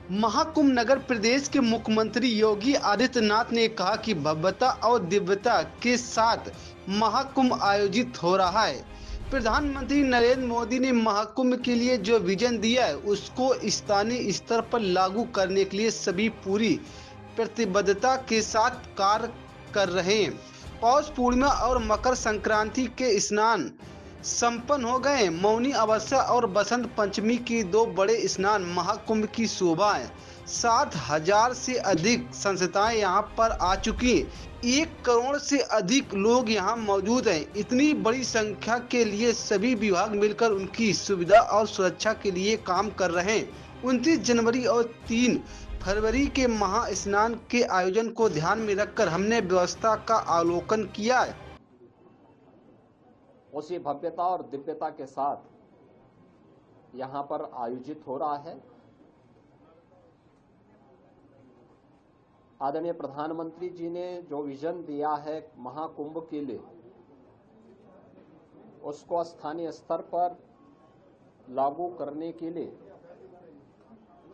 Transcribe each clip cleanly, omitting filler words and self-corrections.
महाकुंभ नगर प्रदेश के मुख्यमंत्री योगी आदित्यनाथ ने कहा कि भव्यता और दिव्यता के साथ महाकुंभ आयोजित हो रहा है। प्रधानमंत्री नरेंद्र मोदी ने महाकुंभ के लिए जो विजन दिया है उसको स्थानीय स्तर पर लागू करने के लिए सभी पूरी प्रतिबद्धता के साथ कार्य कर रहे हैं। पौष पूर्णिमा और मकर संक्रांति के स्नान संपन्न हो गए। मौनी अमावस्या और बसंत पंचमी के दो बड़े स्नान महाकुंभ की शोभा है। 7,000 से अधिक संस्थाएं यहाँ पर आ चुकी हैं। 1 करोड़ से अधिक लोग यहाँ मौजूद हैं। इतनी बड़ी संख्या के लिए सभी विभाग मिलकर उनकी सुविधा और सुरक्षा के लिए काम कर रहे हैं। 29 जनवरी और 3 फरवरी के महास्नान के आयोजन को ध्यान में रखकर हमने व्यवस्था का अवलोकन किया है। उसी भव्यता और दिव्यता के साथ यहां पर आयोजित हो रहा है। आदरणीय प्रधानमंत्री जी ने जो विजन दिया है महाकुंभ के लिए, उसको स्थानीय स्तर पर लागू करने के लिए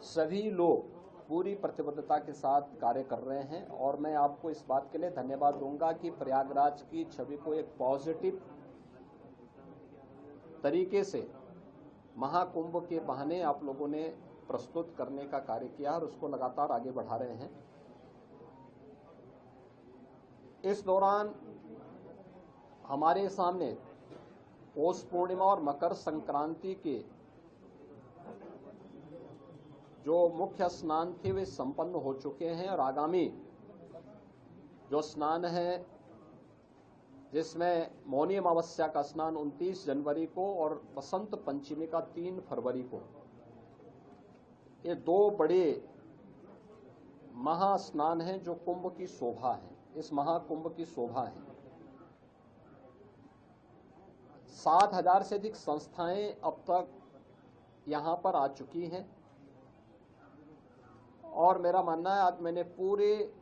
सभी लोग पूरी प्रतिबद्धता के साथ कार्य कर रहे हैं। और मैं आपको इस बात के लिए धन्यवाद दूंगा कि प्रयागराज की छवि को एक पॉजिटिव तरीके से महाकुंभ के बहाने आप लोगों ने प्रस्तुत करने का कार्य किया और उसको लगातार आगे बढ़ा रहे हैं। इस दौरान हमारे सामने पौष पूर्णिमा और मकर संक्रांति के जो मुख्य स्नान थे वे संपन्न हो चुके हैं और आगामी जो स्नान है, जिसमें मौनी अमावस्या का स्नान 29 जनवरी को और बसंत पंचमी का 3 फरवरी को, ये दो बड़े महास्नान हैं जो कुंभ की शोभा है। इस महाकुंभ की शोभा है। 7,000 से अधिक संस्थाएं अब तक यहां पर आ चुकी हैं और मेरा मानना है, आज मैंने पूरे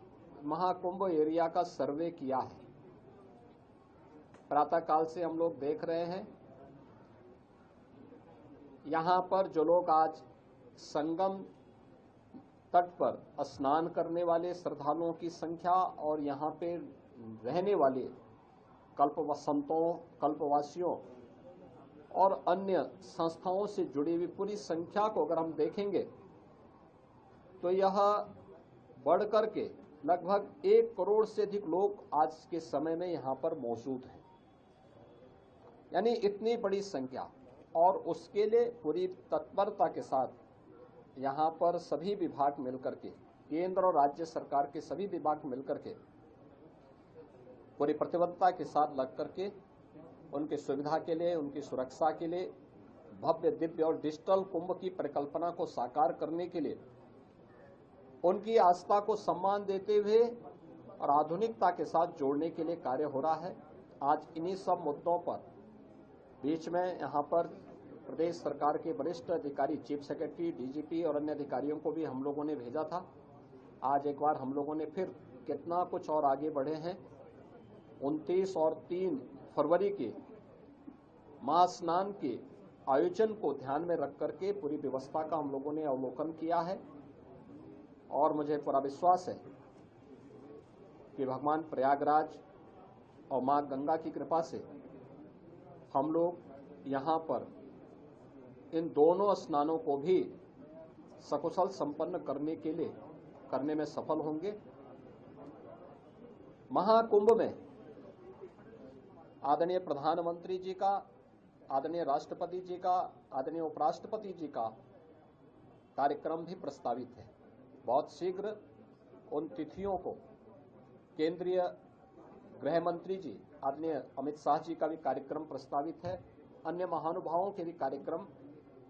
महाकुंभ एरिया का सर्वे किया है। प्रातःकाल से हम लोग देख रहे हैं यहां पर जो लोग आज संगम तट पर स्नान करने वाले श्रद्धालुओं की संख्या और यहां पे रहने वाले कल्पवसंतों, कल्पवासियों और अन्य संस्थाओं से जुड़ी हुई पूरी संख्या को अगर हम देखेंगे तो यह बढ़कर के लगभग 1 करोड़ से अधिक लोग आज के समय में यहां पर मौजूद हैं। यानी इतनी बड़ी संख्या, और उसके लिए पूरी तत्परता के साथ यहां पर सभी विभाग मिलकर के, केंद्र और राज्य सरकार के सभी विभाग मिलकर के पूरी प्रतिबद्धता के साथ लग करके उनकी सुविधा के लिए, उनकी सुरक्षा के लिए, भव्य दिव्य और डिजिटल कुंभ की परिकल्पना को साकार करने के लिए, उनकी आस्था को सम्मान देते हुए और आधुनिकता के साथ जोड़ने के लिए कार्य हो रहा है। आज इन्हीं सब मुद्दों पर बीच में यहाँ पर प्रदेश सरकार के वरिष्ठ अधिकारी, चीफ सेक्रेटरी, डीजीपी और अन्य अधिकारियों को भी हम लोगों ने भेजा था। आज एक बार हम लोगों ने फिर कितना कुछ और आगे बढ़े हैं। 29 और 3 फरवरी के महास्नान के आयोजन को ध्यान में रख करके पूरी व्यवस्था का हम लोगों ने अवलोकन किया है और मुझे पूरा विश्वास है कि भगवान प्रयागराज और मां गंगा की कृपा से हम लोग यहाँ पर इन दोनों स्नानों को भी सकुशल संपन्न करने में सफल होंगे। महाकुंभ में आदरणीय प्रधानमंत्री जी का, आदरणीय राष्ट्रपति जी का, आदरणीय उपराष्ट्रपति जी का कार्यक्रम भी प्रस्तावित है। बहुत शीघ्र उन तिथियों को केंद्रीय गृह मंत्री जी आदरणीय अमित शाह जी का भी कार्यक्रम प्रस्तावित है। अन्य महानुभावों के भी कार्यक्रम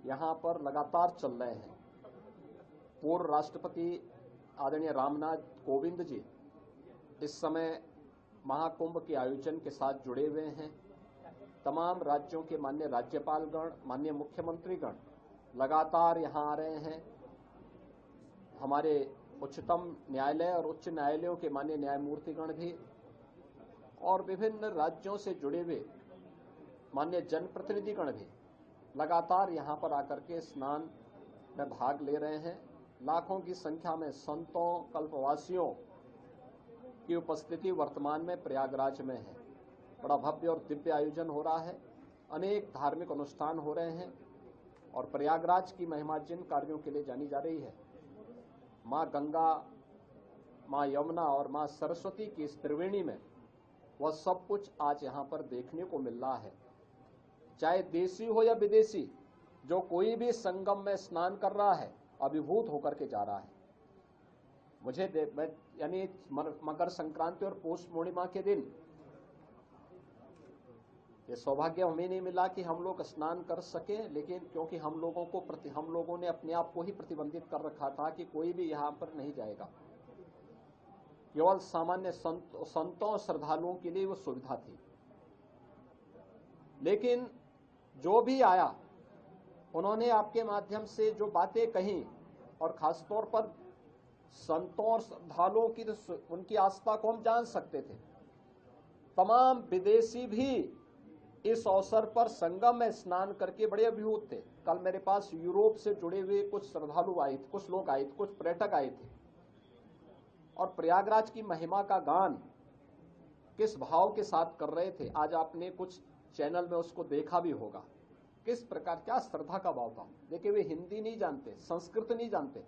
यहाँ पर लगातार चल रहे हैं। पूर्व राष्ट्रपति आदरणीय रामनाथ कोविंद जी इस समय महाकुंभ के आयोजन के साथ जुड़े हुए हैं। तमाम राज्यों के माननीय राज्यपालगण, माननीय मुख्यमंत्रीगण लगातार यहाँ आ रहे हैं। हमारे उच्चतम न्यायालय और उच्च न्यायालयों के माननीय न्यायमूर्तिगण भी और विभिन्न राज्यों से जुड़े हुए माननीय जनप्रतिनिधिगण भी लगातार यहाँ पर आकर के स्नान में भाग ले रहे हैं। लाखों की संख्या में संतों कल्पवासियों की उपस्थिति वर्तमान में प्रयागराज में है। बड़ा भव्य और दिव्य आयोजन हो रहा है, अनेक धार्मिक अनुष्ठान हो रहे हैं और प्रयागराज की महिमा जिन कार्यों के लिए जानी जा रही है, माँ गंगा, माँ यमुना और माँ सरस्वती की इस त्रिवेणी में वह सब कुछ आज यहाँ पर देखने को मिल रहा है। चाहे देशी हो या विदेशी, जो कोई भी संगम में स्नान कर रहा है अभिभूत होकर के जा रहा है। यानी मकर संक्रांति और पौष पूर्णिमा के दिन ये सौभाग्य हमें नहीं मिला कि हम लोग स्नान कर सके, लेकिन क्योंकि हम लोगों ने अपने आप को ही प्रतिबंधित कर रखा था कि कोई भी यहाँ पर नहीं जाएगा। केवल सामान्य संतों श्रद्धालुओं के लिए वो सुविधा थी। लेकिन जो भी आया उन्होंने आपके माध्यम से जो बातें कही, और खासतौर पर संतों और श्रद्धालुओं की तो उनकी आस्था को हम जान सकते थे। तमाम विदेशी भी इस अवसर पर संगम में स्नान करके बड़े अभिभूत थे। कल मेरे पास यूरोप से जुड़े हुए कुछ श्रद्धालु आए थे, कुछ लोग आए थे, कुछ पर्यटक आए थे और प्रयागराज की महिमा का गान किस भाव के साथ कर रहे थे। आज आपने कुछ चैनल में उसको देखा भी होगा, किस प्रकार क्या श्रद्धा का भाव था। देखिए, वे हिंदी नहीं जानते, संस्कृत नहीं जानते,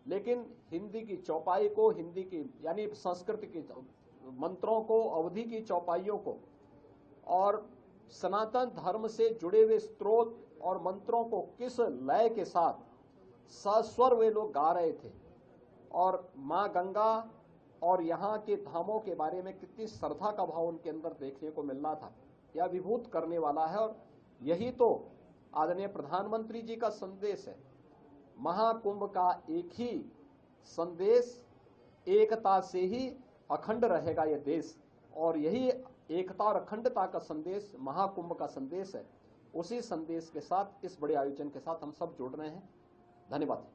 लेकिन हिंदी की चौपाई को, हिंदी की यानी संस्कृत की मंत्रों को, अवधि की चौपाइयों को और सनातन धर्म से जुड़े हुए स्त्रोत और मंत्रों को किस लय के साथ सस्वर वे लोग गा रहे थे, और माँ गंगा और यहाँ के धामों के बारे में कितनी श्रद्धा का भाव उनके अंदर देखने को मिलना था। यह विभूत करने वाला है और यही तो आदरणीय प्रधानमंत्री जी का संदेश है। महाकुंभ का एक ही संदेश, एकता से ही अखंड रहेगा यह देश, और यही एकता और अखंडता का संदेश महाकुंभ का संदेश है। उसी संदेश के साथ इस बड़े आयोजन के साथ हम सब जुड़ रहे हैं। धन्यवाद।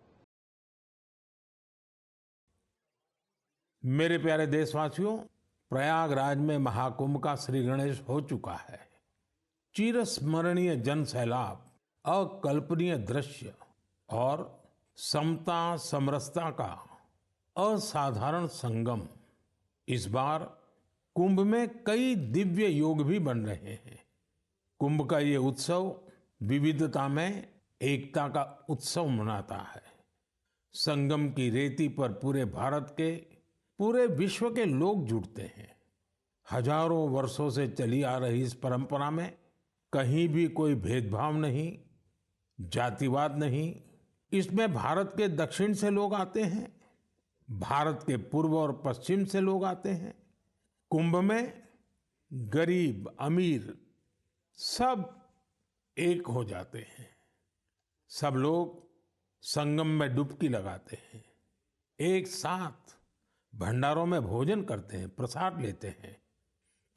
मेरे प्यारे देशवासियों, प्रयागराज में महाकुंभ का श्री गणेश हो चुका है। चिरस्मरणीय जन सैलाब, अकल्पनीय दृश्य और समता समरसता का असाधारण संगम। इस बार कुंभ में कई दिव्य योग भी बन रहे हैं। कुंभ का ये उत्सव विविधता में एकता का उत्सव मनाता है। संगम की रेती पर पूरे भारत के, पूरे विश्व के लोग जुड़ते हैं। हजारों वर्षों से चली आ रही इस परंपरा में कहीं भी कोई भेदभाव नहीं, जातिवाद नहीं। इसमें भारत के दक्षिण से लोग आते हैं, भारत के पूर्व और पश्चिम से लोग आते हैं। कुंभ में गरीब अमीर सब एक हो जाते हैं। सब लोग संगम में डुबकी लगाते हैं, एक साथ भंडारों में भोजन करते हैं, प्रसाद लेते हैं।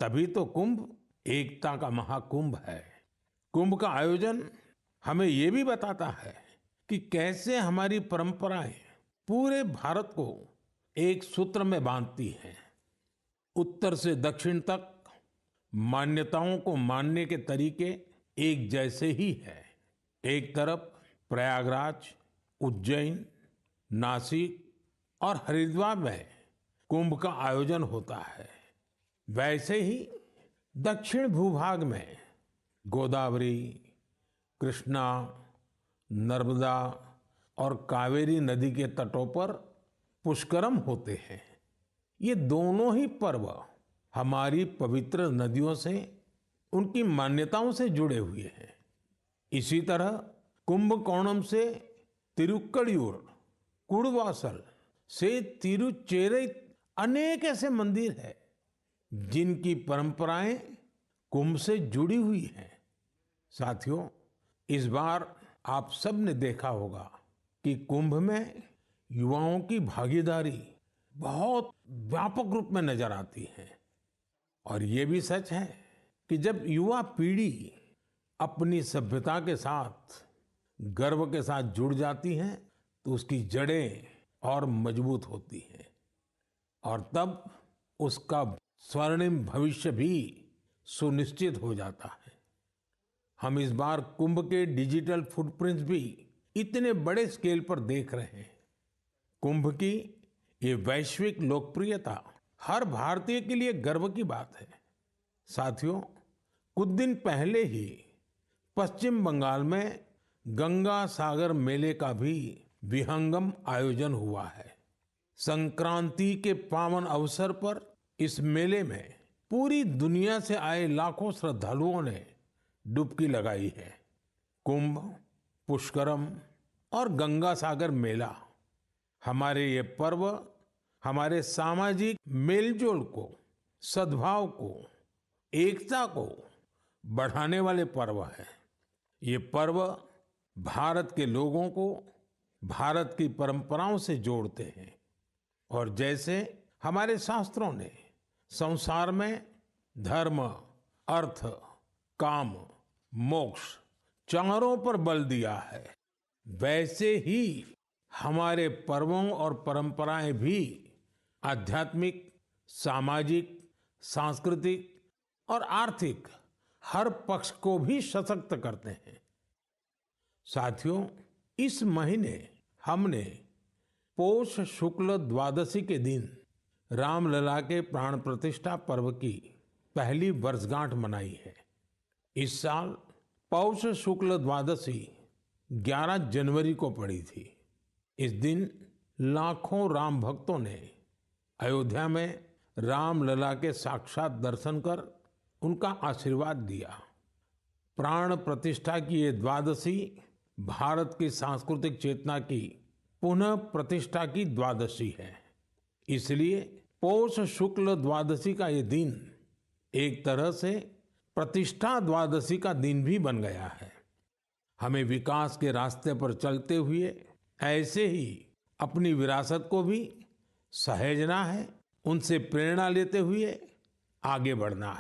तभी तो कुंभ एकता का महाकुंभ है। कुंभ का आयोजन हमें ये भी बताता है कि कैसे हमारी परंपराएं पूरे भारत को एक सूत्र में बांधती हैं। उत्तर से दक्षिण तक मान्यताओं को मानने के तरीके एक जैसे ही हैं। एक तरफ प्रयागराज, उज्जैन, नासिक और हरिद्वार में कुंभ का आयोजन होता है, वैसे ही दक्षिण भूभाग में गोदावरी, कृष्णा, नर्मदा और कावेरी नदी के तटों पर पुष्करम होते हैं। ये दोनों ही पर्व हमारी पवित्र नदियों से, उनकी मान्यताओं से जुड़े हुए हैं। इसी तरह कुंभकोणम से तिरुक्कड़ियूर, कुड़वासल से तिरुचेरै अनेक ऐसे मंदिर हैं जिनकी परंपराएं कुंभ से जुड़ी हुई हैं। साथियों, इस बार आप सब ने देखा होगा कि कुंभ में युवाओं की भागीदारी बहुत व्यापक रूप में नजर आती है। और ये भी सच है कि जब युवा पीढ़ी अपनी सभ्यता के साथ गर्व के साथ जुड़ जाती है तो उसकी जड़ें और मजबूत होती हैं, और तब उसका स्वर्णिम भविष्य भी सुनिश्चित हो जाता है। हम इस बार कुंभ के डिजिटल फुटप्रिंट्स भी इतने बड़े स्केल पर देख रहे हैं। कुंभ की ये वैश्विक लोकप्रियता हर भारतीय के लिए गर्व की बात है। साथियों, कुछ दिन पहले ही पश्चिम बंगाल में गंगा सागर मेले का भी विहंगम आयोजन हुआ है। संक्रांति के पावन अवसर पर इस मेले में पूरी दुनिया से आए लाखों श्रद्धालुओं ने डुबकी लगाई है। कुंभ, पुष्करम और गंगा सागर मेला हमारे ये पर्व हमारे सामाजिक मेलजोल को, सद्भाव को, एकता को बढ़ाने वाले पर्व हैं। ये पर्व भारत के लोगों को भारत की परंपराओं से जोड़ते हैं और जैसे हमारे शास्त्रों ने संसार में धर्म, अर्थ, काम, मोक्ष चारों पर बल दिया है, वैसे ही हमारे पर्वों और परंपराएं भी आध्यात्मिक, सामाजिक, सांस्कृतिक और आर्थिक हर पक्ष को भी सशक्त करते हैं। साथियों, इस महीने हमने पौष शुक्ल द्वादशी के दिन रामलला के प्राण प्रतिष्ठा पर्व की पहली वर्षगांठ मनाई है। इस साल पौष शुक्ल द्वादशी 11 जनवरी को पड़ी थी। इस दिन लाखों राम भक्तों ने अयोध्या में रामलला के साक्षात दर्शन कर उनका आशीर्वाद लिया। प्राण प्रतिष्ठा की ये द्वादशी भारत की सांस्कृतिक चेतना की पुनः प्रतिष्ठा की द्वादशी है। इसलिए पौष शुक्ल द्वादशी का ये दिन एक तरह से प्रतिष्ठा द्वादशी का दिन भी बन गया है। हमें विकास के रास्ते पर चलते हुए ऐसे ही अपनी विरासत को भी सहेजना है, उनसे प्रेरणा लेते हुए आगे बढ़ना है।